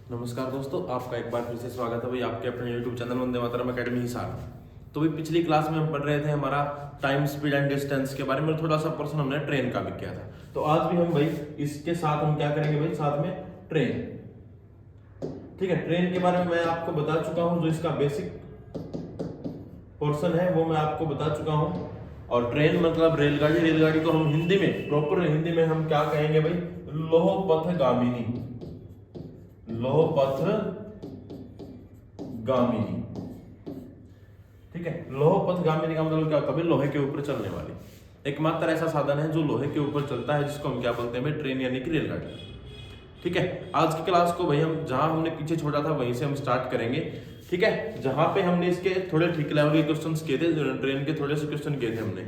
नमस्कार दोस्तों, आपका एक बार फिर से स्वागत है भाई आपके अपने YouTube channel Vande Mataram academy Hisar. तो भाई पिछली क्लास में हम पढ़ रहे थे हमारा टाइम, स्पीड एंड डिस्टेंस के बारे में, थोड़ा सा पोर्शन हमने ट्रेन का भी किया था। तो आज भी हम भाई इसके साथ हम क्या करेंगे भाई, साथ में ट्रेन। ठीक है, ट्रेन के बारे में मैं आपको बता चुका हूँ, जो इसका बेसिक पोर्शन है वो मैं आपको बता चुका हूँ। और ट्रेन मतलब रेलगाड़ी, रेलगाड़ी को हम हिंदी में, प्रॉपर हिंदी में हम क्या कहेंगे भाई, लौह पथ गामिनी, लौह पथ गामिनी। ठीक है, लौह पथ गामिनी का मतलब क्या होता है भाई, लोहे के ऊपर चलने वाली एकमात्र ऐसा साधन है जो लोहे के ऊपर चलता है, जिसको हम क्या बोलते हैं भाई, ट्रेन यानी कि रेलगाड़ी। ठीक है, आज की क्लास को भाई हम जहां हमने पीछे छोड़ा था वहीं से हम स्टार्ट करेंगे। ठीक है, जहां पे हमने इसके थोड़े ठीक लेवल के क्वेश्चंस किए थे, ट्रेन के थोड़े से क्वेश्चन किए थे हमने,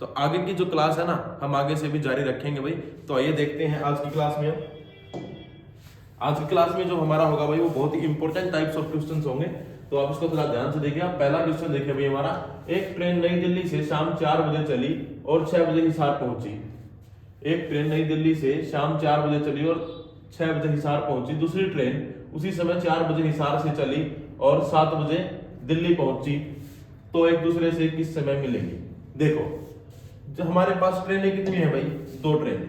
तो आगे की जो क्लास है ना, हम आगे से भी जारी रखेंगे भाई। तो आइए देखते हैं आज की क्लास में। आज की क्लास में जो हमारा होगा भाई, वो बहुत ही इंपॉर्टेंट टाइप्स ऑफ क्वेश्चंस होंगे, तो आप इसको थोड़ा ध्यान से देखिए। आप पहला क्वेश्चन देखिए भाई हमारा, एक ट्रेन नई दिल्ली से शाम 4 बजे चली और 6 बजे हिसार पहुंची। एक ट्रेन नई दिल्ली से शाम 4 बजे चली और 6 बजे हिसार पहुंची। दूसरी ट्रेन उसी समय 4 बजे हिसार से चली और 7 बजे दिल्ली पहुंची, तो एक दूसरे से किस समय मिलेंगी। देखो, जो हमारे पास ट्रेनें कितनी है भाई, 2 ट्रेन।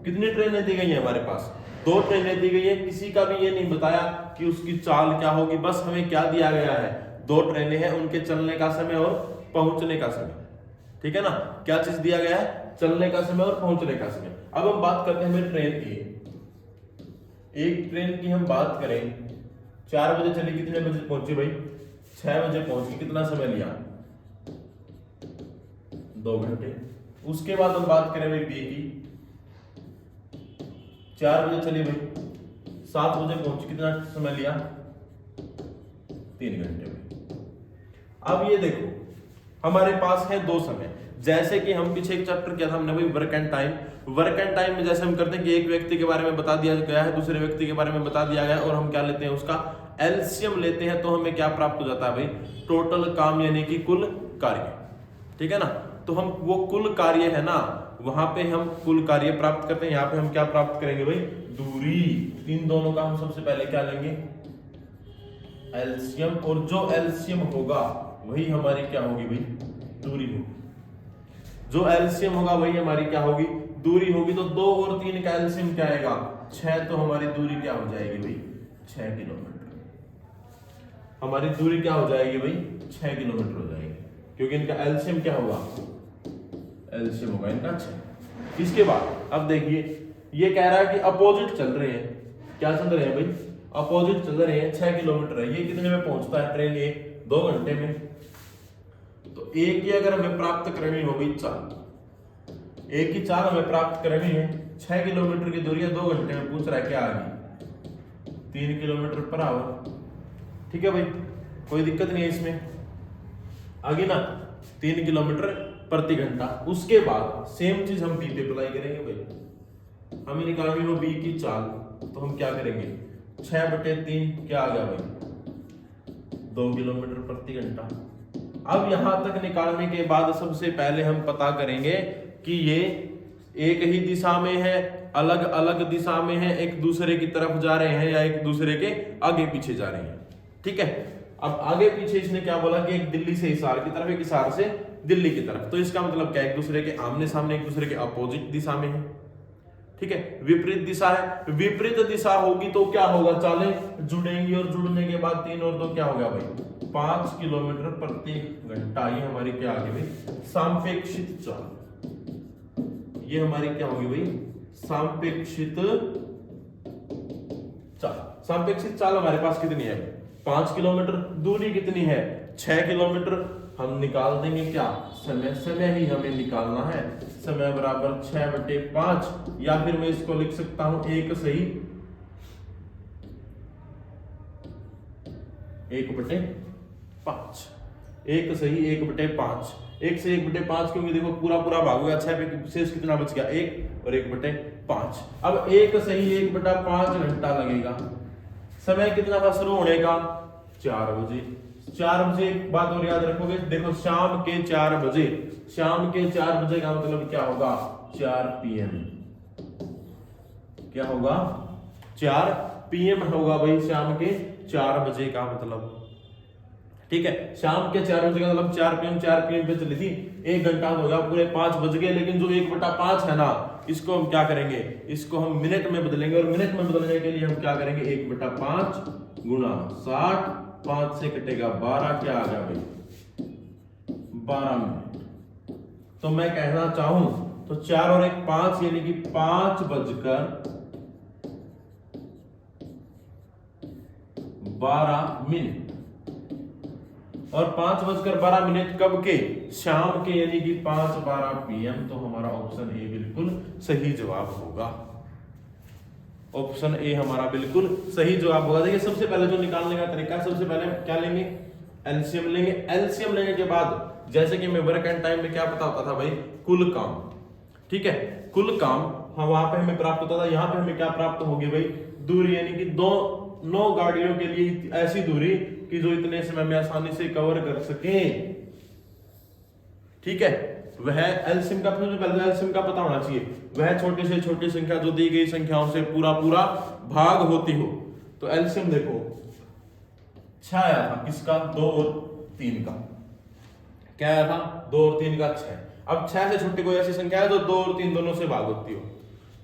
कितनी ट्रेनें दी गई है हमारे पास, 2 ट्रेनें दी गई है। किसी का भी ये नहीं बताया कि उसकी चाल क्या होगी, बस हमें क्या दिया गया है, 2 ट्रेनें हैं, उनके चलने का समय और पहुंचने का समय। ठीक है ना, क्या चीज दिया गया है, चलने का समय और पहुंचने का समय। अब हम बात करते हैं ट्रेन की। एक ट्रेन की हम बात करें, 4 बजे चली, कितने बजे पहुंची भाई, 6 बजे पहुंची। कितना समय लिया, 2 घंटे। उसके बाद हम बात करें भाई बी की, 4 बजे चली भाई, 7 बजे पहुंची, कितना समय लिया, 3 घंटे में। अब ये देखो, हमारे पास है 2 समय। जैसे कि हम पीछे एक चैप्टर किया था हमने भाई, work and time. Work and time में जैसे हम करते हैं कि एक व्यक्ति के बारे में बता दिया गया है, दूसरे व्यक्ति के बारे में बता दिया गया है, और हम क्या लेते हैं, उसका एलसीएम लेते हैं, तो हमें क्या प्राप्त हो जाता है भाई, टोटल काम यानी कि कुल कार्य। ठीक है ना, तो हम वो कुल कार्य है ना, वहां पे हम कुल कार्य प्राप्त करते हैं। यहाँ पे हम क्या प्राप्त करेंगे भाई, दूरी। इन दोनों का हम सबसे पहले क्या लेंगे, एलसीएम, और जो एलसीएम होगा वही हमारी क्या होगी भाई, दूरी होगी। जो एलसीएम होगा वही हमारी क्या होगी, दूरी होगी। तो 2 और 3 का एलसीएम क्या आएगा, 6, तो हमारी दूरी क्या हो जाएगी भाई, 6 किलोमीटर। हमारी दूरी क्या हो जाएगी भाई, 6 किलोमीटर हो जाएगी, क्योंकि इनका एलसीएम क्या होगा, एलसीएम होगा इनका 6। इसके बाद अब देखिए, ये कह रहा है कि अपोजिट चल रहे हैं। क्या चल रहे हैं भाई, अपोजिट चल रहे हैं, 6 किलोमीटर है। ये कितने में पहुंचता है ट्रेन, ये 2 घंटे में। तो एक ही अगर हमें प्राप्त करनी हो भाई चाल, एक ही चाल हमें प्राप्त करनी है, 6 किलोमीटर की दूरी है, 2 घंटे में पूछ रहा है क्या आगे, 3 किलोमीटर पर आवर। ठीक है भाई, कोई दिक्कत नहीं है इसमें, आगे ना 3 किलोमीटर प्रति घंटा। उसके बाद सेम चीज हम बी पे अप्लाई करेंगे भाई। हमें निकालनी हो बी की चाल, तो हम क्या करेंगे, 6/3 क्या आ गया भाई, 2 किलोमीटर प्रति घंटा। अब यहां तक निकालने के बाद सबसे पहले हम पता करेंगे कि ये एक ही दिशा में है, अलग अलग दिशा में है, एक दूसरे की तरफ जा रहे हैं या एक दूसरे के आगे पीछे जा रहे हैं। ठीक है, अब आगे पीछे इसने क्या बोला कि एक दिल्ली से हिसार की तरफ, एक हिसार से दिल्ली की तरफ। तो इसका मतलब क्या, एक दूसरे के आमने सामने, एक दूसरे के अपोजिट दिशा में है। ठीक है, विपरीत दिशा है। विपरीत दिशा होगी तो क्या होगा, चालें जुड़ेंगी, और जुड़ने के बाद 3 और 2 क्या हो गया भाई, 5 किलोमीटर प्रति घंटा। ये हमारी क्या आ गई भाई, सापेक्षित चाल। ये हमारी क्या होगी भाई, सापेक्षित चाल। सापेक्षित चाल हमारे पास कितनी है, 5 किलोमीटर। दूरी कितनी है, 6 किलोमीटर। हम निकाल देंगे क्या, समय। समय ही हमें निकालना है, समय बराबर 6/5, या फिर मैं इसको लिख सकता हूं 1 सही 1/5। 1 सही 1/5, 1 से 1/5, क्योंकि देखो पूरा पूरा भाग हो गया, 6 पे शेष कितना बच गया, 1 और 1/5। अब 1 सही 1/5 घंटा लगेगा। समय कितना था शुरू होने का, 4 बजे। 4 बजे, एक बात और याद रखोगे, देखो शाम के 4 बजे, शाम के 4 बजे का मतलब क्या होगा, 4 PM। क्या होगा, 4 PM होगा भाई शाम के 4 बजे का मतलब, ठीक है, शाम के 4 बजे का मतलब 4 PM पे चली थी, 1 घंटा हो गया, पूरे 5 बज गए। लेकिन जो 1/5 है ना, इसको हम क्या करेंगे, इसको हम मिनट में बदलेंगे, और मिनट में बदलने के लिए हम क्या करेंगे, 1/5 गुणा 60, 5 से कटेगा 12, क्या आ गया भाई 12 मिनट। तो मैं कहना चाहूं तो 4 और 1 5, यानी कि 5 बजकर 12 मिनट, और 5 बजकर 12 मिनट कब के, शाम के, यानी कि 5:12 PM। तो हमारा ऑप्शन ए बिल्कुल सही जवाब होगा, ऑप्शन ए हमारा बिल्कुल सही जवाब होगा। देखिए सबसे पहले जो निकालने का तरीका है, सबसे पहले क्या लेंगे, एलसीएम लेंगे। एलसीएम लेने के बाद जैसे कि मैं वर्क एंड टाइम में क्या पता होता था भाई, कुल काम, ठीक है, कुल काम हाँ वहां पे हमें प्राप्त होता था, यहाँ पे हमें क्या प्राप्त होगी भाई, दूरी, यानी कि 9 गाड़ियों के लिए ऐसी दूरी कि जो इतने समय में आसानी से कवर कर सके, ठीक है। वह एलसीएम का, सबसे पहले एलसीएम का पता होना चाहिए, वह छोटे से छोटी संख्या जो दी गई संख्याओं से पूरा पूरा भाग होती हो। तो एलसीएम देखो 6 आया था, किसका, 2 और 3 का, क्या आया था, 2 और 3 का 6। अब 6 से छोटी कोई ऐसी संख्या है जो 2 और 3 दोनों से भाग होती हो,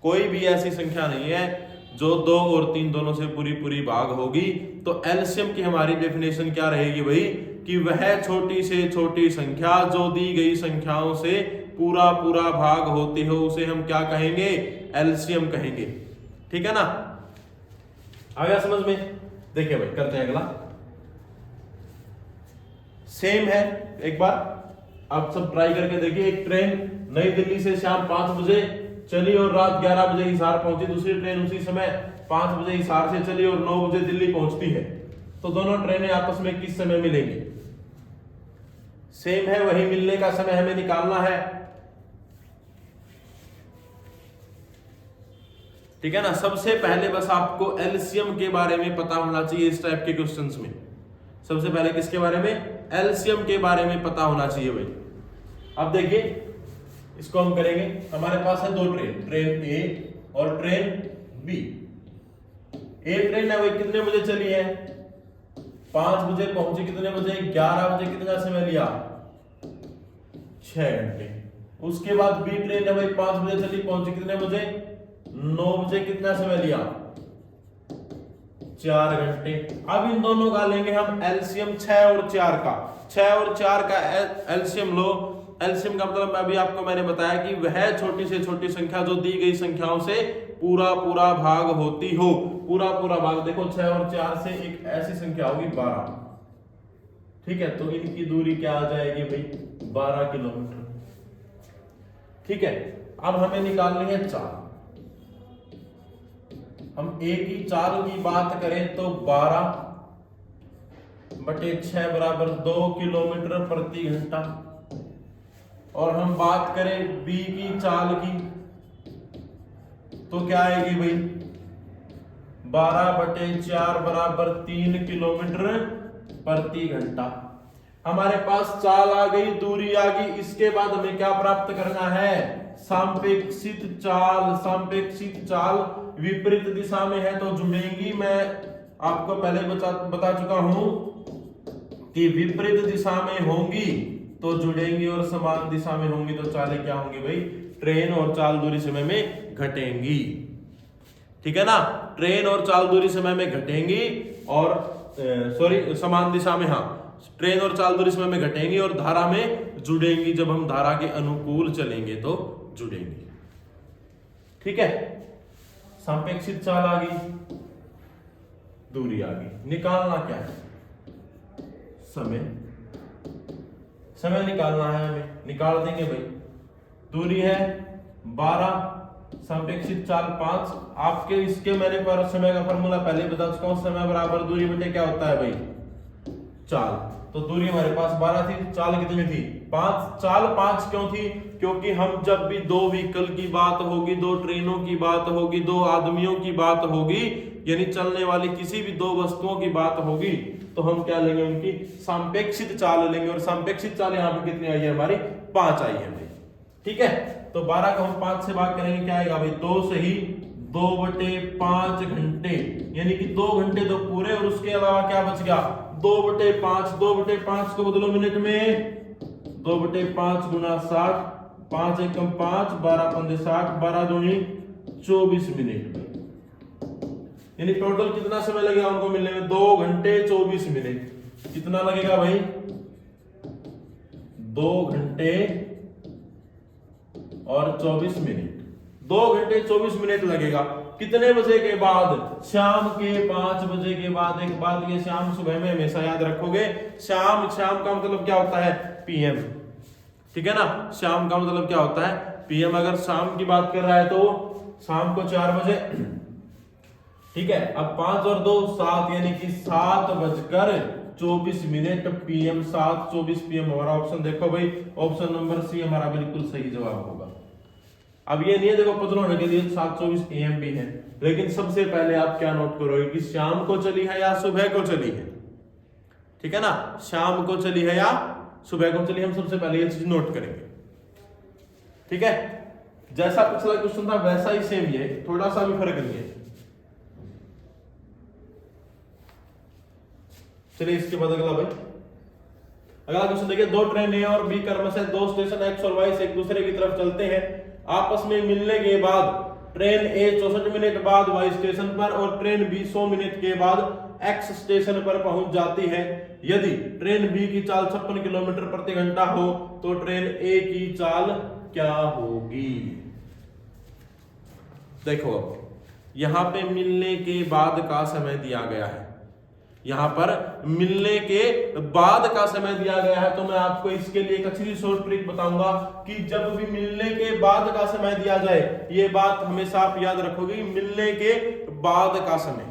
कोई भी ऐसी संख्या नहीं है जो 2 और 3 दोनों से पूरी पूरी भाग होगी। तो एलसीएम की हमारी डेफिनेशन क्या रहेगी भाई, कि वह छोटी से छोटी संख्या जो दी गई संख्याओं से पूरा पूरा भाग होती हो, उसे हम क्या कहेंगे, एलसीएम कहेंगे, ठीक है ना। आ गया समझ में। देखिए भाई करते हैं अगला, सेम है, एक बार आप सब ट्राई करके देखिए। एक ट्रेन नई दिल्ली से शाम 5 बजे चली और रात 11 बजे हिसार पहुंची, दूसरी ट्रेन उसी समय 5 बजे हिसार से चली और 9 बजे दिल्ली पहुंचती है। तो दोनों ट्रेनें आपस में किस समय मिलेंगी, सेम है, वही मिलने का समय हमें निकालना है, ठीक है ना। सबसे पहले बस आपको एलसीएम के बारे में पता होना चाहिए इस टाइप के क्वेश्चंस में। सबसे पहले किसके बारे में, एलसीएम के बारे में पता होना चाहिए भाई। अब देखिए इसको हम करेंगे, हमारे पास है 2 ट्रेन, ट्रेन ए और ट्रेन बी। ए ट्रेन है भाई कितने बजे चली है, 5 बजे पहुंची, कितने बजे, 11 बजे, कितना समय लिया, 6 घंटे। उसके बाद बी ट्रेन है भाई 5 बजे चली, पहुंची कितने बजे, 9 बजे, कितना समय लिया, 4 घंटे। अब इन दोनों का लेंगे हम एलसीएम 6 और 4 का, 6 और 4 का एलसीएम लो। एलसीएम का मतलब अभी आपको मैंने बताया कि वह छोटी से छोटी संख्या जो दी गई संख्याओं से पूरा पूरा भाग होती हो, पूरा पूरा भाग। देखो 6 और 4 से एक ऐसी संख्या होगी 12, ठीक है, तो इनकी दूरी क्या आ जाएगी भाई, 12 किलोमीटर, ठीक है। अब हमें निकालनी है 4, हम ए की 4 की बात करें तो 12/6 बराबर 2 किलोमीटर प्रति घंटा, और हम बात करें बी की चाल की तो क्या आएगी भाई, 12/4 बराबर 3 किलोमीटर प्रति घंटा। हमारे पास चाल आ गई, दूरी आ गई, इसके बाद हमें क्या प्राप्त करना है, सापेक्षित चाल। सापेक्षित चाल विपरीत दिशा में है तो जुड़ेंगी, मैं आपको पहले बता चुका हूं कि विपरीत दिशा में होंगी तो जुड़ेंगी, और समान दिशा में होंगी तो चालें क्या होंगी भाई, ट्रेन और चाल दूरी समय में घटेंगी, ठीक है ना। ट्रेन और चाल दूरी समय में घटेंगी, और समान दिशा में, हाँ, ट्रेन और चाल दूरी समय में घटेंगी और धारा में जुड़ेंगी, जब हम धारा के अनुकूल चलेंगे तो जुड़ेंगी, ठीक है। सापेक्षित चाल आ गई, दूरी आ गई, निकालना क्या है, समय निकालना है हमें, निकाल देंगे भाई। दूरी है 12, सापेक्षिक चाल 5। आपके इसके मैंने पर समय का फॉर्मूला पहले बता चुका हूं, समय बराबर दूरी बटे क्या होता है भाई, चाल। तो दूरी हमारे पास 12 थी, चाल कितनी थी, 5। चाल 5 क्यों थी, क्योंकि हम जब भी 2 व्हीकल की बात होगी, 2 ट्रेनों की बात होगी, 2 आदमियों की बात होगी, यानी चलने वाली किसी भी 2 वस्तुओं की बात होगी, तो हम क्या लेंगे, उनकी सापेक्षिक चाल लेंगे। और सापेक्षिक चाल यहाँ पे कितनी आई है हमारी, 5 आई है भाई, ठीक है। तो 12 को हम 5 से भाग करेंगे, क्या आएगा भाई, 2 से ही 2/5 घंटे, यानी कि 2 घंटे तो पूरे और उसके अलावा क्या बच गया 2/5। 2/5 को बदलो मिनट में, 2/5 गुना 60, 5 एकम 5, 12 पंजे 60, 12 दूनी 24 मिनट में, यानी टोटल कितना समय लगेगा उनको मिलने में 2 घंटे 24 मिनट। कितना लगेगा भाई 2 घंटे और 24 मिनट, 2 घंटे 24 मिनट लगेगा। कितने बजे के बाद, शाम के 5 बजे के बाद। एक बात ये शाम सुबह में हमेशा याद रखोगे, शाम का मतलब क्या होता है पीएम, ठीक है ना, शाम का मतलब क्या होता है पीएम। अगर शाम की बात कर रहा है तो शाम को 4 बजे, ठीक है। अब 5 और 2 7, यानी कि 7:24 पीएम, 7:24 पीएम हमारा ऑप्शन। देखो भाई ऑप्शन नंबर सी हमारा बिल्कुल सही जवाब होगा। अब ये नहीं है देखो पतला होने के लिए 7:24 AM भी है, लेकिन सबसे पहले आप क्या नोट करोगे कि शाम को चली है या सुबह को चली है, ठीक है ना, शाम को चली है या सुबह को चली, हम सबसे पहले ये चीज नोट करेंगे, ठीक है। जैसा पिछला क्वेश्चन था वैसा ही सेम ये, थोड़ा सा भी फर्क नहीं है। चलिए इसके बाद अगला भाई, अगला क्वेश्चन देखिए, 2 ट्रेन ए और बी क्रमशः 2 स्टेशन एक्स और वाई से एक दूसरे की तरफ चलते हैं। आपस में मिलने के बाद ट्रेन ए 64 मिनट बाद वाई स्टेशन पर और ट्रेन बी 100 मिनट के बाद एक्स स्टेशन पर पहुंच जाती है। यदि ट्रेन बी की चाल 56 किलोमीटर प्रति घंटा हो तो ट्रेन ए की चाल क्या होगी। देखो यहां पे मिलने के बाद का समय दिया गया है, यहां पर मिलने के बाद का समय दिया गया है, तो मैं आपको इसके लिए एक अच्छी शॉर्ट ट्रिक बताऊंगा कि जब भी मिलने के बाद का समय दिया जाए, ये बात हमेशा आप याद रखोगे, मिलने के बाद का समय,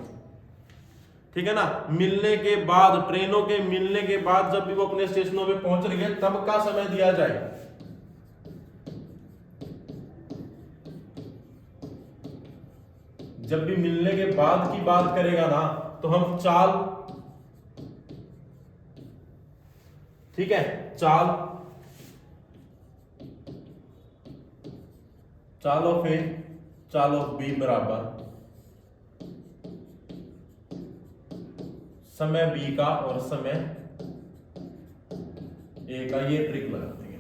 ठीक है ना, मिलने के बाद, ट्रेनों के मिलने के बाद जब भी वो अपने स्टेशनों पे पहुंच रही है तब का समय दिया जाए। जब भी मिलने के बाद की बात करेगा ना तो हम चाल, ठीक है, चाल, चालो फिर चालो बी बराबर समय बी का और समय ए का, ये ट्रिक लगा देंगे,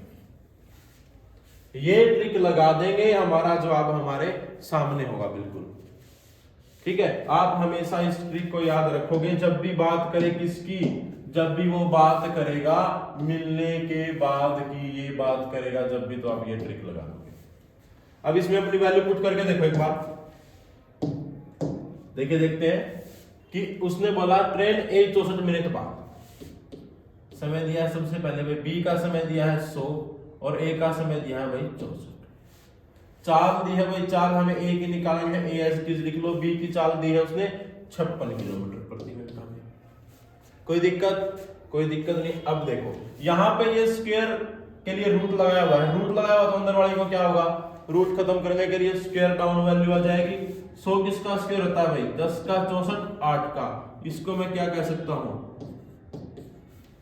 ये ट्रिक लगा देंगे, हमारा जवाब हमारे सामने होगा बिल्कुल, ठीक है। आप हमेशा इस ट्रिक को याद रखोगे, जब भी बात करे किसकी, जब भी वो बात करेगा मिलने के बाद की, ये बात करेगा जब भी, तो आप ये ट्रिक लगा दोगे। अब इसमें अपनी वैल्यू पुट करके देखो एक बार, देखिए देखते हैं कि उसने बोला ट्रेन ए 64 मिनट बाद, समय दिया है सबसे पहले भाई बी का समय दिया है 100 और ए का समय दिया है भाई 64। चाल दी है भाई, चाल हमें ए की निकालनी है, ए एस लिख लो। बी की चाल दी है उसने 56 किलोमीटर प्रति घंटा। कोई दिक्कत नहीं। अब देखो यहां पे ये स्क्वायर के लिए रूट लगाया हुआ है, रूट लगाया हुआ तो अंदर वाले को क्या होगा, रूट खत्म करने के लिए स्क्वायर डाउन वैल्यू आ जाएगी। 100 किसका स्क्वायर होता है भाई 10 का, 64 8 का, इसको मैं क्या कह सकता हूं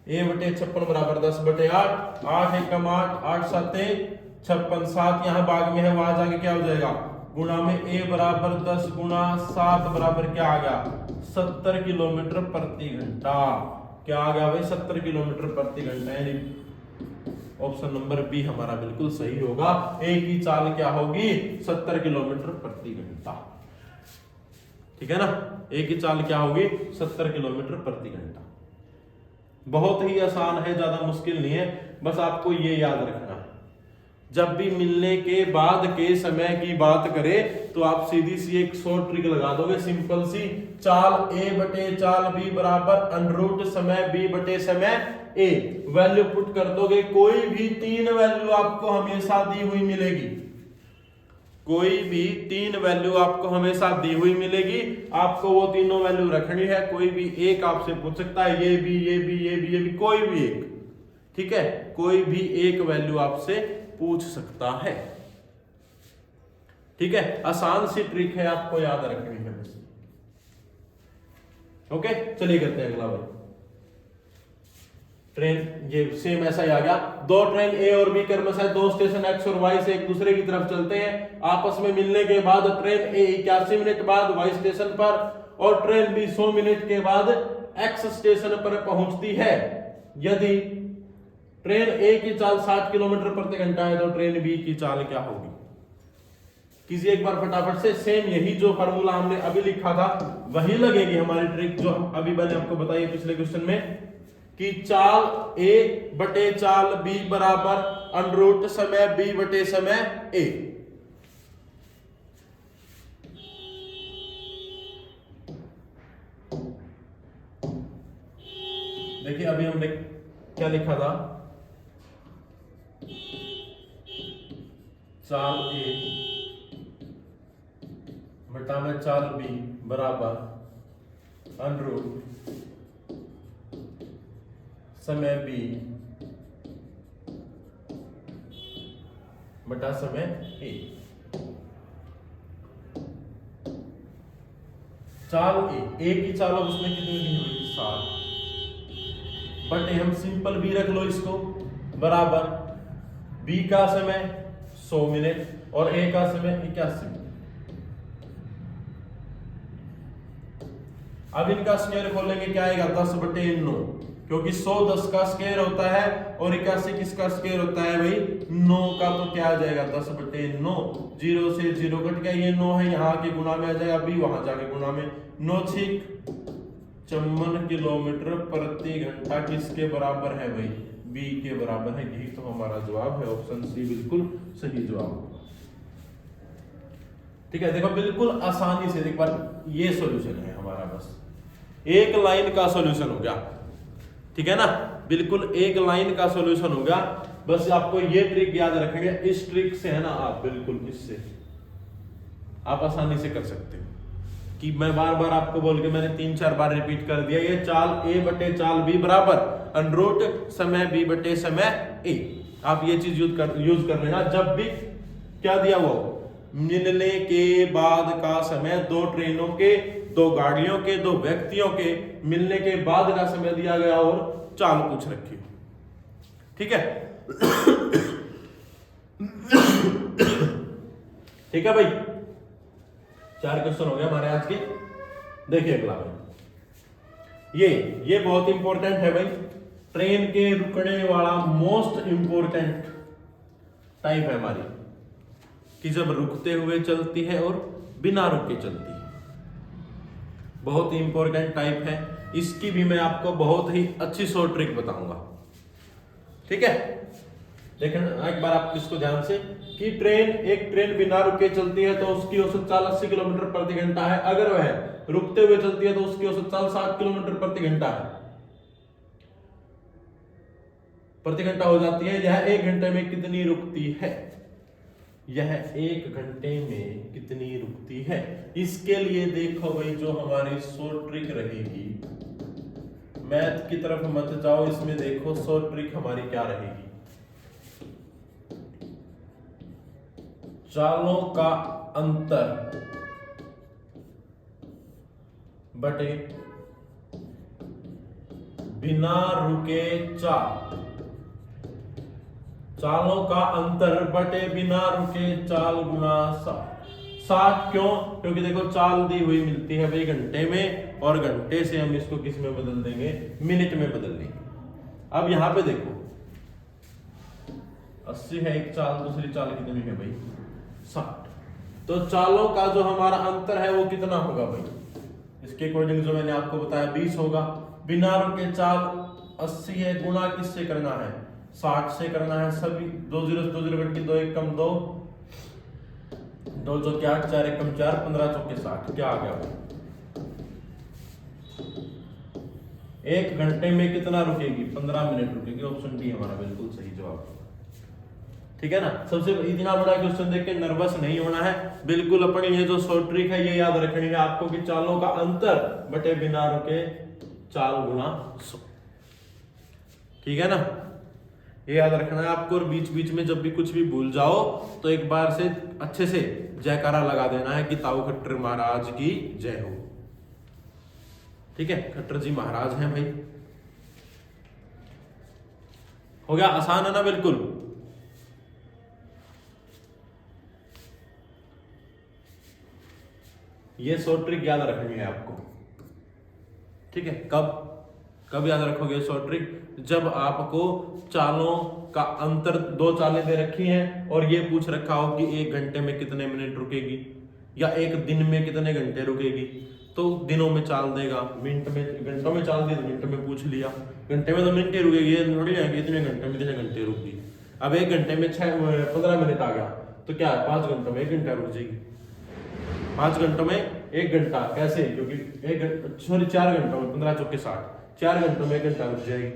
a/56 बराबर 10/8, 8 एकम 8, 8 7 56, 7 यहाँ भाग में है, वहां जाके क्या हो जाएगा गुणा में a बराबर 10 गुणा 7 बराबर क्या आ गया 70 किलोमीटर प्रति घंटा। क्या आ गया भाई 70 किलोमीटर प्रति घंटा, यानी ऑप्शन नंबर बी हमारा बिल्कुल सही होगा। ए की चाल क्या होगी 70 किलोमीटर प्रति घंटा, ठीक है ना, ए की चाल क्या होगी 70 किलोमीटर प्रति घंटा। बहुत ही आसान है, ज्यादा मुश्किल नहीं है, बस आपको ये याद रखना है। जब भी मिलने के बाद के समय की बात करें तो आप सीधी सी एक शॉर्ट ट्रिक लगा दोगे, सिंपल सी, चाल a बटे चाल b बराबर अंडररूट समय b बटे समय a, वैल्यू पुट कर दोगे, कोई भी 3 वैल्यू आपको हमेशा दी हुई मिलेगी, कोई भी 3 वैल्यू आपको हमेशा दी हुई मिलेगी, आपको वो तीनों वैल्यू रखनी है। कोई भी एक आपसे पूछ सकता है, ये भी, ये भी, ये भी, ये भी, कोई भी एक, ठीक है, कोई भी एक वैल्यू आपसे पूछ सकता है, ठीक है। आसान सी ट्रिक है, आपको याद रखनी है बस। ओके चलिए करते हैं अगला भाई। ट्रेन ये सेम ऐसा ही आ गया। दो ट्रेन ए और बी क्रमशः दो स्टेशन एक्स और वाई से एक दूसरे की तरफ चलते हैं। आपस में मिलने के बाद ट्रेन ए 81 मिनट बाद वाई स्टेशन पर और ट्रेन बी 100 मिनट के बाद एक्स स्टेशन पर पहुंचती है। यदि ट्रेन ए की चाल 60 किलोमीटर प्रति घंटा है तो ट्रेन बी की चाल क्या होगी? किसी एक बार फटाफट से सेम यही जो फार्मूला हमने अभी लिखा था वही लगेगी हमारी ट्रिक जो अभी मैंने आपको बताई पिछले क्वेश्चन में कि चाल ए बटे चाल बी बराबर अंडर समय बी बटे समय ए। देखिए अभी हमने क्या लिखा था, चाल ए बटा में चाल बी बराबर अंडर समय बी बटा समय ए। चाल ए की चाल अब उसमें कितनी दी हुई? 7 बटे हम सिंपल बी रख लो इसको बराबर बी का समय 100 मिनट और ए का समय 81 मिनट। अब इनका स्क्वायर खोलेंगे क्या आएगा? 10 बटे 9, क्योंकि 100 10 का स्क्वायर होता है और 81 किसका स्क्वायर होता है भाई? 9 का। तो क्या आ जाएगा? 10 बटे 9। 0 से 0 कट गया, ये 9 है यहाँ के गुणा में आ जाएगा, बी वहां जाके गुणा में। 9 6 54 किलोमीटर प्रति घंटा किसके बराबर है भाई? बी के बराबर है। यही तो हमारा जवाब है, ऑप्शन सी बिल्कुल सही जवाब होगा। ठीक है, देखो बिल्कुल आसानी से एक बार ये सॉल्यूशन है हमारा, बस एक लाइन का सॉल्यूशन हो गया। ठीक है ना, बिल्कुल एक लाइन का सॉल्यूशन हो गया। बस आपको ये ट्रिक याद रखेंगे, इस ट्रिक से है ना आप बिल्कुल इससे आप आसानी से कर सकते हो कि मैं बार बार आपको बोल के मैंने 3-4 बार रिपीट कर दिया। ये चाल ए बटे चाल बी बराबर अंडर समय बी बटे समय ए। आप ये चीज यूज कर लेना जब भी क्या दिया हुआ हो, मिलने के बाद का समय, दो ट्रेनों के, दो गाड़ियों के, दो व्यक्तियों के मिलने के बाद का समय दिया गया और चाल पूछ रखी। ठीक है ठीक है भाई, 4 क्वेश्चन हो गए हमारे आज के। देखिए अगला भाई, ये बहुत इंपॉर्टेंट है भाई, ट्रेन के रुकने वाला मोस्ट इंपॉर्टेंट टाइप है हमारी कि जब रुकते हुए चलती है और बिना रुके चलती है। बहुत ही इंपॉर्टेंट टाइप है, इसकी भी मैं आपको बहुत ही अच्छी शॉर्ट ट्रिक बताऊंगा। ठीक है, देखना एक बार आप इसको ध्यान से कि एक ट्रेन बिना रुके चलती है तो उसकी औसत चाल 80 किलोमीटर प्रति घंटा है। अगर वह रुकते हुए चलती है तो उसकी औसत चाल 60 किलोमीटर प्रति घंटा है, प्रति घंटा हो जाती है। यह 1 घंटे में कितनी रुकती है? यह 1 घंटे में कितनी रुकती है? इसके लिए देखो भाई, जो हमारी शॉर्ट ट्रिक रहेगी, मैथ की तरफ मत जाओ, इसमें देखो शॉर्ट ट्रिक हमारी क्या रहेगी। चालों का अंतर बटे बिना रुके चाल, चालों का अंतर बटे बिना रुके चाल गुणा 60। क्यों? क्योंकि देखो चाल दी हुई मिलती है भाई घंटे में, और घंटे से हम इसको किस में बदल देंगे? मिनट में बदल देंगे। अब यहां पे देखो 80 है एक चाल, दूसरी चाल कितनी है भाई? 60। तो चालों का जो हमारा अंतर है वो कितना होगा भाई? इसके अकॉर्डिंग जो मैंने आपको बताया 20 होगा। बिना रुके चाल 80 है, गुणा किससे करना है? 60 से करना है। सभी 2 0 2 0 कट के 2 1 कम 2, 2 चौके 8, 4 1 कम 4, 15 चौके 60। क्या आ गया भाई? 1 घंटे में कितना रुकेगी? 15 मिनट रुकेगी। ऑप्शन डी हमारा बिल्कुल सही जवाब। ठीक है ना, सबसे इतना बड़ा क्वेश्चन देख के नर्वस नहीं होना है, बिल्कुल अपनी ये जो शॉर्ट ट्रिक है ये याद रखनी है आपको कि चालों का अंतर बटे बिना रुके चाल गुणा 100। ठीक है ना, ये याद रखना है आपको। और बीच बीच में जब भी कुछ भी भूल जाओ तो एक बार से अच्छे से जयकारा लगा देना है कि ताऊ खट्टर महाराज की जय हो। ठीक है, खट्टर जी महाराज हैं भाई। हो गया आसान है ना बिल्कुल। ये शॉर्ट ट्रिक याद रखनी है आपको, ठीक है। कब कब याद रखोगे शॉर्ट ट्रिक? जब आपको चालों का अंतर, दो चालें दे रखी हैं और ये पूछ रखा हो कि 1 घंटे में कितने मिनट रुकेगी या 1 दिन में कितने घंटे रुकेगी, तो दिनों में चाल देगा, मिनट में, घंटों में चाल दी तो मिनट में पूछ लिया, घंटे में तो मिनट ही रुकेगी, ये थोड़ी है कि इतने घंटे में इतने घंटे रुकगी। अब 1 घंटे में 15 मिनट आ गया तो क्या है, 5 घंटों में 1 घंटा रुक जाएगी। 5 घंटों में 1 घंटा, कैसे? क्योंकि 4 घंटों में 15 चौके 60, 4 घंटों में 1 घंटा रुक जाएगी।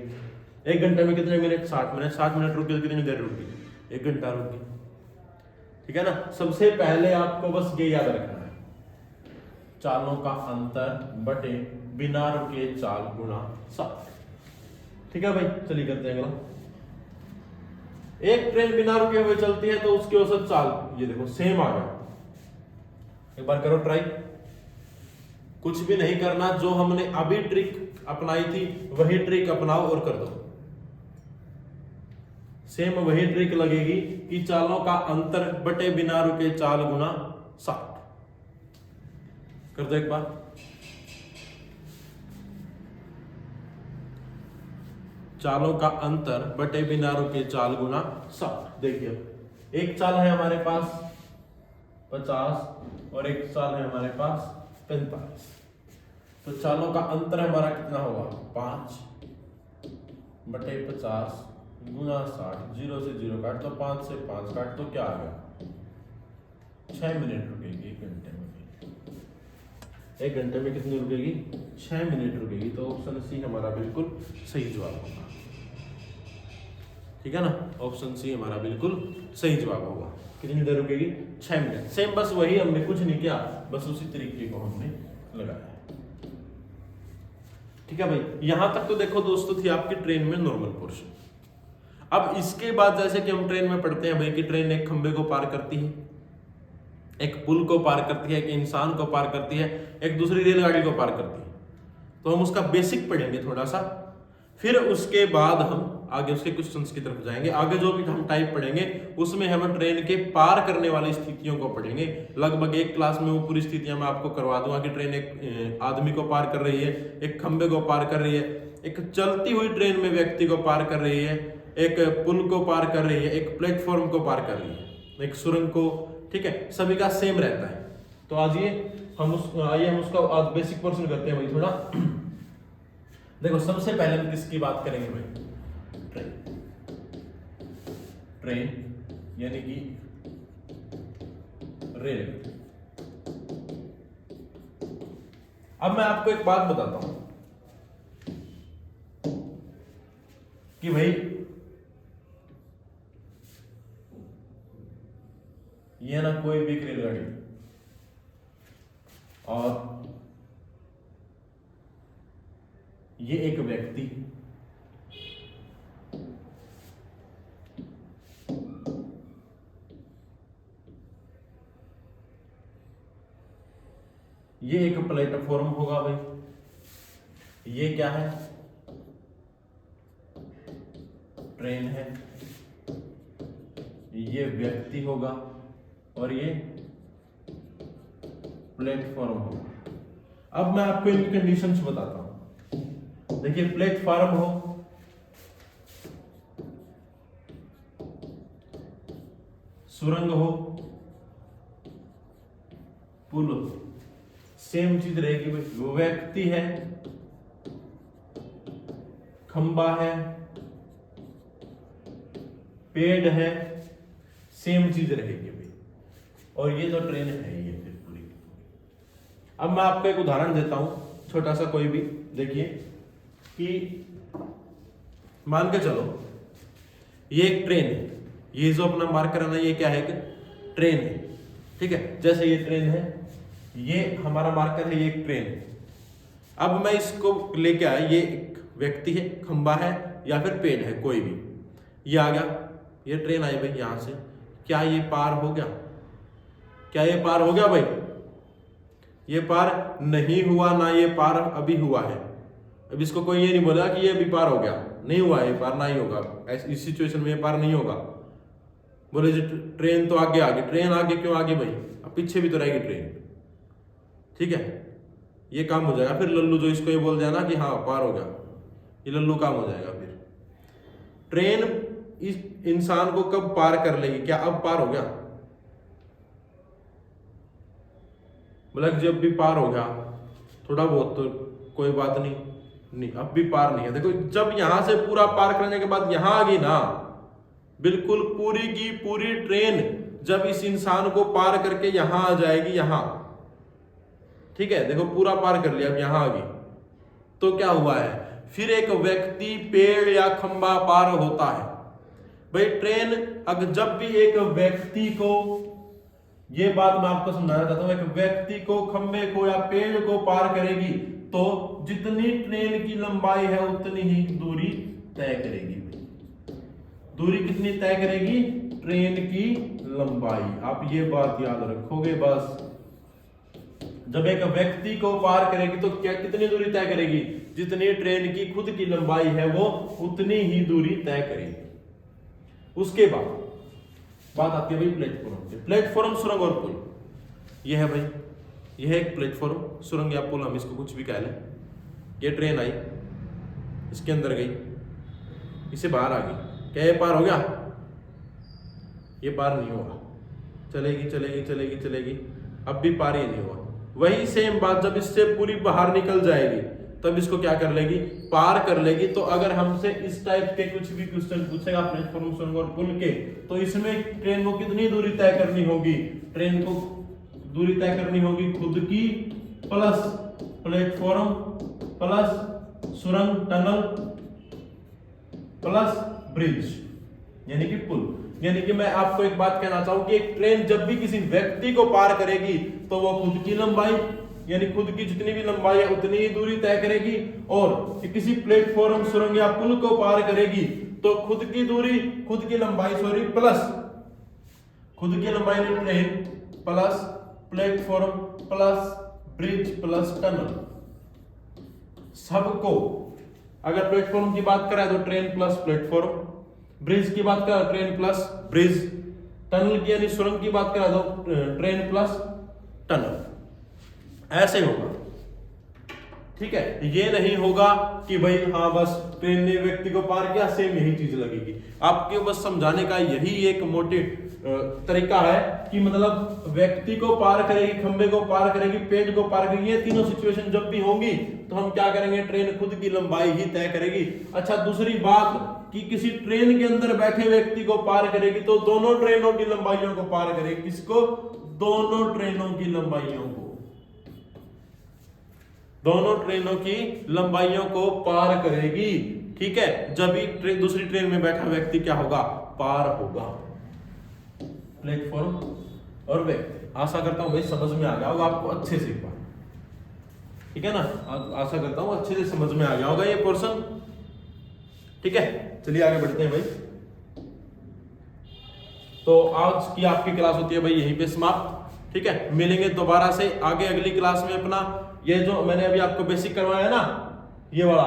1 घंटे में कितने मिनट? 60 मिनट। 60 मिनट रुकी तो कितनी देर रुकी? 1 घंटा रुकी, ठीक है ना। सबसे पहले आपको बस ये याद रखना है, चालों का अंतर बटे बिना रुके चाल गुणा 60, ठीक है भाई। चलिए करते हैं अगला। एक ट्रेन बिना रुके हुए चलती है तो उसकी औसत चाल, ये देखो सेम आ गया। एक बार करो ट्राई, कुछ भी नहीं करना, जो हमने अभी ट्रिक अपनाई थी वही ट्रिक अपनाओ और कर दो। सेम वही ट्रिक लगेगी कि चालों का अंतर बटे बिना रुके चाल गुना 60। कर दो एक बार। चालों का अंतर बटे बिना रुके चाल गुना 60। देखिए एक चाल है हमारे पास 50 और एक चाल है हमारे पास 45, तो चालों का अंतर हमारा कितना होगा? 5 बटे 50 गुना 60, 0 से 0 काट दो, 5 से 5 काट दो, क्या आ गया? 6 मिनट रुकेगी 1 घंटे में। 1 घंटे में कितनी रुकेगी? 6 मिनट रुकेगी। तो ऑप्शन सी हमारा बिल्कुल सही जवाब होगा, ठीक है ना। ऑप्शन सी हमारा बिल्कुल सही जवाब होगा। कितनी देर रुकेगी? 6 मिनट। सेम बस वही, हमने कुछ नहीं किया, बस उसी तरीके को हमने लगाया, ठीक है भाई। यहां तक तो देखो दोस्तों थी आपकी ट्रेन में नॉर्मल पोर्शन। अब इसके बाद जैसे कि हम ट्रेन में पढ़ते हैं भाई कि ट्रेन एक खंबे को पार करती है, एक पुल को पार करती है, एक इंसान को पार करती है, एक दूसरी रेलगाड़ी को पार करती है, तो हम उसका बेसिक पढ़ेंगे थोड़ा सा। फिर उसके बाद हम आगे उसके क्वेश्चंस की तरफ जाएंगे। आगे जो भी हम टाइप पढ़ेंगे उसमें हम ट्रेन के पार करने वाली स्थितियों को पढ़ेंगे। लगभग एक क्लास में वो पूरी स्थितियां मैं आपको करवा दूंगा कि ट्रेन एक आदमी को पार कर रही है, एक खंबे को पार कर रही है, एक चलती हुई ट्रेन में व्यक्ति को पार कर रही है, एक पुल को पार कर रही है, एक प्लेटफॉर्म को पार कर रही है, एक सुरंग को, ठीक है। सभी का सेम रहता है। तो आइए हम उसका आज बेसिक पोर्शन करते हैं भाई थोड़ा। देखो सबसे पहले हम किसकी बात करेंगे भाई? ट्रेन यानी कि रेल। अब मैं आपको एक बात बताता हूं कि भाई ये ना कोई भी रेलगाड़ी और ये एक व्यक्ति ये एक प्लेटफॉर्म होगा भाई। ये क्या है? ट्रेन है। ये व्यक्ति होगा और ये प्लेटफॉर्म होगा। अब मैं आपको इन कंडीशंस बताता हूं। देखिए प्लेटफॉर्म हो, सुरंग हो, पुल हो, सेम चीज रहेगी भाई। वो व्यक्ति है, खंबा है, पेड़ है, सेम चीज रहेगी भाई। और ये जो ट्रेन है ये फिर पूरी। अब मैं आपको एक उदाहरण देता हूं छोटा सा, कोई भी देखिए कि मान के चलो ये एक ट्रेन है, ये जो अपना मार्कर है ना ये क्या है? एक ट्रेन है, ठीक है। जैसे ये ट्रेन है, ये हमारा मार्कर है, ये एक ट्रेन है। अब मैं इसको लेके आया, ये एक व्यक्ति है, खंबा है या फिर पेड़ है, कोई भी। ये आ गया, ये ट्रेन आई भाई यहां से। क्या ये पार हो गया? क्या ये पार हो गया भाई? ये पार नहीं हुआ ना, ये पार अभी हुआ है। अब इसको कोई ये नहीं बोला कि ये भी पार हो गया, नहीं हुआ, ये पार नहीं होगा, इस सिचुएशन में ये पार नहीं होगा। बोले जी ट्रेन तो आगे आ गई, ट्रेन आगे क्यों आगे भाई, अब पीछे भी तो रहेगी ट्रेन, ठीक है, ये काम हो जाएगा। फिर लल्लू जो इसको ये बोल दिया ना कि हाँ पार हो गया, ये लल्लू काम हो जाएगा। फिर ट्रेन इस इंसान को कब पार कर लेगी, क्या अब पार हो गया, मतलब जब भी पार हो गया थोड़ा बहुत तो कोई बात नहीं, नहीं अब भी पार नहीं है। देखो जब यहां से पूरा पार करने के बाद यहां आ गई ना, बिल्कुल पूरी की पूरी ट्रेन जब इस इंसान को पार करके यहां आ जाएगी, यहां, ठीक है, देखो पूरा पार कर लिया, अब यहां आ गई, तो क्या हुआ है, फिर एक व्यक्ति पेड़ या खंबा पार होता है। भाई ट्रेन अगर जब भी एक व्यक्ति को, ये बात मैं आपको समझाना चाहता हूं, एक व्यक्ति को खंबे को या पेड़ को पार करेगी तो जितनी ट्रेन की लंबाई है उतनी ही दूरी तय करेगी। दूरी कितनी तय करेगी, ट्रेन की लंबाई, आप ये बात याद रखोगे बस। जब एक व्यक्ति को पार करेगी तो क्या कितनी दूरी तय करेगी, जितनी ट्रेन की खुद की लंबाई है वो उतनी ही दूरी तय करेगी। उसके बाद बात आती है भाई प्लेटफॉर्म पे। प्लेटफॉर्म, सुरंग और पुल, ये है भाई, ये है एक प्लेटफॉर्म, सुरंग या पुल, हम इसको कुछ भी कह लें। ये ट्रेन आई, इसके अंदर गई, इसे बाहर आ गई, क्या ये पार हो गया, ये पार नहीं होगा, चलेगी चलेगी चलेगी चलेगी, अब भी पार ही नहीं हुआ। वही सेम बात जब इससे पूरी बाहर निकल जाएगी तब इसको क्या कर लेगी, पार कर लेगी। तो अगर हमसे इस टाइप के कुछ भी क्वेश्चन पूछेगा प्लेटफॉर्म, सुरंग और पुल के, तो इसमें ट्रेन को कितनी दूरी तय करनी होगी, ट्रेन को दूरी तय करनी होगी खुद की प्लस प्लेटफॉर्म प्लस सुरंग टनल प्लस ब्रिज, यानी कि पुल। यानी कि मैं आपको एक बात कहना चाहूं कि एक ट्रेन जब भी किसी व्यक्ति को पार करेगी तो वो खुद की लंबाई, यानी खुद की जितनी भी लंबाई है उतनी ही दूरी तय करेगी, और किसी प्लेटफॉर्म, सुरंग या पुल को पार करेगी तो खुद की दूरी, खुद की लंबाई सॉरी, प्लस खुद की लंबाई train plus platform plus bridge plus tunnel, सबको, अगर प्लेटफॉर्म की बात करें तो ट्रेन प्लस प्लेटफॉर्म, ब्रिज की बात करें ट्रेन प्लस ब्रिज, टनल की यानी सुरंग की बात करें तो ट्रेन प्लस टनल, ऐसे होगा, ठीक है। ये नहीं होगा कि भाई हाँ बस ट्रेन ने व्यक्ति को पार किया सेम यही चीज लगेगी। आपके बस समझाने का यही एक मोटिव तरीका है कि मतलब व्यक्ति को पार करेगी, खंबे को पार करेगी, पेड़ को पार करेगी, ये तीनों सिचुएशन जब भी होंगी तो हम क्या करेंगे, ट्रेन खुद की लंबाई ही तय करेगी। अच्छा दूसरी बात कि किसी ट्रेन के अंदर बैठे व्यक्ति को पार करेगी तो दोनों ट्रेनों की लंबाइयों को पार करेगी, किसको, दोनों ट्रेनों की लंबाइयों को, दोनों ट्रेनों की लंबाइयों को पार करेगी, ठीक है। जब भी दूसरी ट्रेन में बैठा व्यक्ति क्या होगा, पार होगा। प्लेटफॉर्म और व्यक्ति, आशा करता हूं भाई समझ में आ गया होगा आपको अच्छे से, एक बार ठीक है ना, आशा करता हूं अच्छे से समझ में आ गया होगा ये पोर्शन, ठीक है। चलिए आगे बढ़ते हैं भाई। तो आज की आपकी क्लास होती है भाई यहीं पे समाप्त, ठीक है। मिलेंगे दोबारा से आगे अगली क्लास में। अपना ये जो मैंने अभी आपको बेसिक करवाया है ना, ये वाला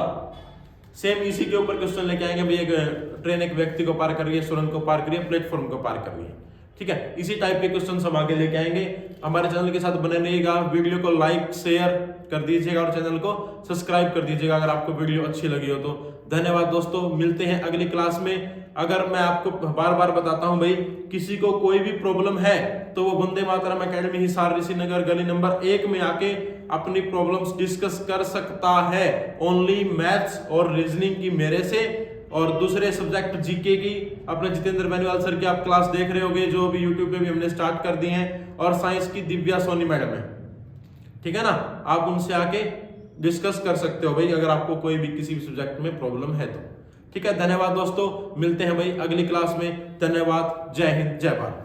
सेम इसी के ऊपर क्वेश्चन लेके आएंगे भाई। एक ट्रेन एक व्यक्ति को पार कर रही है, सुरंग को पार कर रही है, प्लेटफॉर्म को पार कर रही है, ठीक है। इसी टाइप के क्वेश्चन हम आगे लेके आएंगे। हमारे चैनल के साथ बने रहिएगा, वीडियो को लाइक शेयर कर दीजिएगा और चैनल को सब्सक्राइब कर दीजिएगा अगर आपको वीडियो अच्छी लगी हो तो। धन्यवाद दोस्तों, मिलते हैं अगली क्लास में। अगर मैं आपको बार बार बताता हूं भाई, किसी को कोई भी प्रॉब्लम है तो वो वंदे मातरम एकेडमी हिसार ऋषि नगर गली नंबर 1 में आके अपनी प्रॉब्लम्स डिस्कस कर सकता है। ओनली मैथ्स और रीजनिंग की मेरे से, और दूसरे सब्जेक्ट जीके की अपने जितेंद्र बेनीवाल सर की आप क्लास देख रहे होंगे, जो भी यूट्यूब पे भी हमने स्टार्ट कर दी हैं, और साइंस की दिव्या सोनी मैडम है, ठीक है ना। आप उनसे आके डिस्कस कर सकते हो भाई अगर आपको कोई भी किसी भी सब्जेक्ट में प्रॉब्लम है तो, ठीक है। धन्यवाद दोस्तों, मिलते हैं भाई अगली क्लास में। धन्यवाद, जय हिंद, जय भारत।